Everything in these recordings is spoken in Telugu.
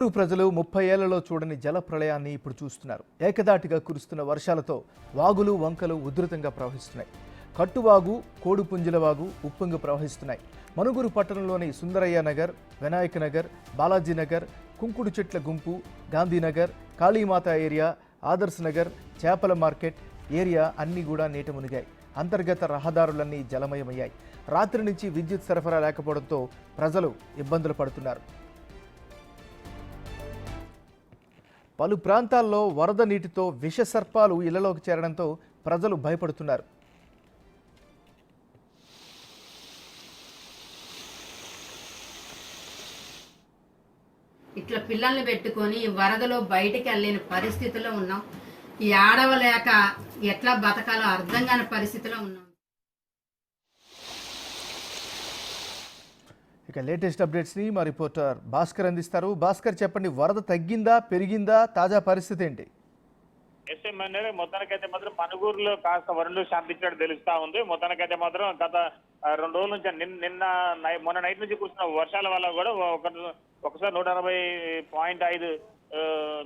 ప్రజలు 30 ఏళ్లలో చూడని జల ప్రళయాన్ని ఇప్పుడు చూస్తున్నారు. ఏకదాటిగా కురుస్తున్న వర్షాలతో వాగులు వంకలు ఉధృతంగా ప్రవహిస్తున్నాయి. కట్టువాగు, కోడుపుంజల వాగు ఉప్పొంగి ప్రవహిస్తున్నాయి. మనుగురు పట్టణంలోని సుందరయ్య నగర్, వినాయక నగర్, బాలాజీ నగర్, కుంకుడు చెట్ల గుంపు, గాంధీనగర్, కాళీమాత ఏరియా, ఆదర్శ్ నగర్, చేపల మార్కెట్ ఏరియా అన్నీ కూడా నీట మునిగాయి. అంతర్గత రహదారులన్నీ జలమయమయ్యాయి. రాత్రి నుంచి విద్యుత్ సరఫరా లేకపోవడంతో ప్రజలు ఇబ్బందులు పడుతున్నారు. పలు ప్రాంతాల్లో వరద నీటితో విష సర్పాలు ఇళ్లలోకి చేరడంతో ప్రజలు భయపడుతున్నారు. ఇట్లా పిల్లల్ని పెట్టుకొని వరదలో బయటికి వెళ్ళిన పరిస్థితిలో ఉన్నాం. ఈ ఆడవలేక ఎట్లా బతకాలో అర్థం కాని పరిస్థితిలో ఉన్నాం. ఇక లేటెస్ట్ అప్డేట్స్ని మా రిపోర్టర్ భాస్కర్ అందిస్తారు. భాస్కర్, చెప్పండి, వరద తగ్గిందా పెరిగిందా, తాజా పరిస్థితి ఏంటి? మొత్తానికైతే మాత్రం మనుగూరులో కాస్త వరుణులు శాంతించినట్టు తెలుస్తా ఉంది. మొత్తానికైతే మాత్రం గత 2 రోజుల నుంచి మొన్న నైట్ నుంచి కురిసిన వర్షాల వల్ల కూడా ఒకసారి 160.5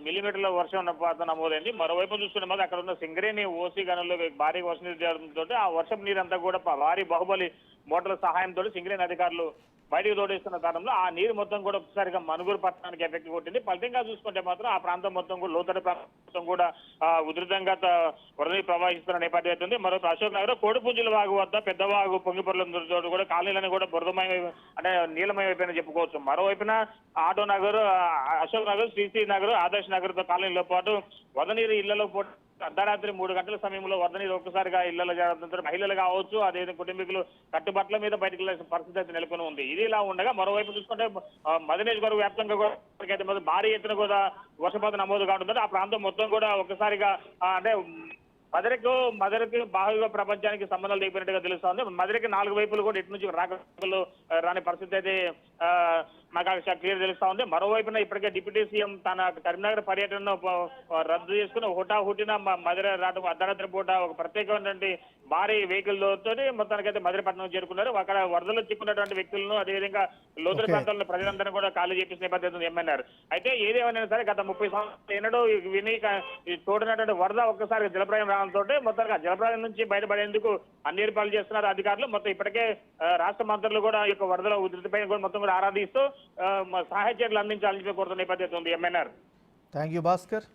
మిల్లీమీటర్ల వర్షం నమోదైంది. మరోవైపు చూసుకుంటే మాత్రం అక్కడ ఉన్న సింగరేణి ఓసీ గనుల్లో భారీ వర్షం నీరు ఆ వర్షం నీరంతా కూడా భారీ బాహుబలి మోటార్ల సహాయంతో సింగరేణి అధికారులు బయటకు తోడేస్తున్న కాలంలో ఆ నీరు మొత్తం కూడా ఒకసారిగా మనుగూరు పట్టణానికి ఎఫెక్ట్ కొట్టింది. ఫలితంగా చూసుకుంటే మాత్రం ఆ ప్రాంతం మొత్తం కూడా లోతట్టు ప్రాంతం కూడా ఉధృతంగా వరద ప్రవహిస్తున్న నేపథ్యం అవుతుంది. మరొక అశోక్ నగర్ కోడిపుంజుల వాగు వద్ద పెద్దవాగు పొంగిపొరల కూడా కాలనీలను కూడా బురదమయ అంటే నీలమయం అయిపోయినా చెప్పుకోవచ్చు. మరోవైపున ఆటో నగర్, అశోక్ నగర్, శ్రీశ్రీ నగర్, ఆదర్శ్ నగర్ కాలనీలతో పాటు వరద నీరు ఇళ్లలో అర్ధరాత్రి 3 గంటల సమయంలో వరద నీరు ఒక్కసారిగా ఇళ్లలో చేరడంతో మహిళలు కావచ్చు, అదే కుటుంబీకులు కట్టుబట్టల మీద బయటకు వెళ్ళిన పరిస్థితి అయితే నెలకొని ఉంది. ఇది ఇలా ఉండగా మరోవైపు చూసుకుంటే మది నియోజకవర్గ వ్యాప్తంగా కూడా భారీ ఎత్తున కూడా వర్షపాతం నమోదు కావడంతో ఆ ప్రాంతం మొత్తం కూడా ఒక్కసారిగా అంటే మదరికి బాహుగా ప్రపంచానికి సంబంధాలు తెగిపోయినట్టుగా తెలుస్తోంది. మదరికి 4 వైపులు కూడా ఇటు నుంచి రాని పరిస్థితి అయితే నాకు క్లియర్ తెలుస్తా ఉంది. మరోవైపున ఇప్పటికే డిప్యూటీ సీఎం తన కరీంనగర్ పర్యటనను రద్దు చేసుకుని హుటాహుటిన మధుర రావడం అర్ధరాత్రి పూట ఒక ప్రత్యేకమైనటువంటి భారీ వెహికల్ తోటి మొత్తానికైతే మధురపట్నం చేరుకున్నారు. అక్కడ వరదలు చిక్కున్నటువంటి వ్యక్తులను అదేవిధంగా లోతు ప్రాంతాలను ప్రజలందరూ కూడా ఖాళీ చేపించిన నేపథ్యం ఏమన్నారు. అయితే ఏదేమైనా సరే గత 30 సంవత్సరాలు ఎన్నడూ విని చూడనటువంటి వరద ఒక్కసారి జలప్రయం రావడంతో మొత్తంగా జలప్రయం నుంచి బయటపడేందుకు అన్ని ఏర్పాట్లు చేస్తున్నారు అధికారులు. మొత్తం ఇప్పటికే రాష్ట్ర మంత్రులు కూడా ఈ యొక్క వరదల ఉధృతిపై కూడా మొత్తం కూడా ఆరాధిస్తూ సహాయ చర్యలు అందించాలని కోరుతున్న నేపథ్యం ఉంది. ఎంఎన్ఆర్. Thank you Bhaskar.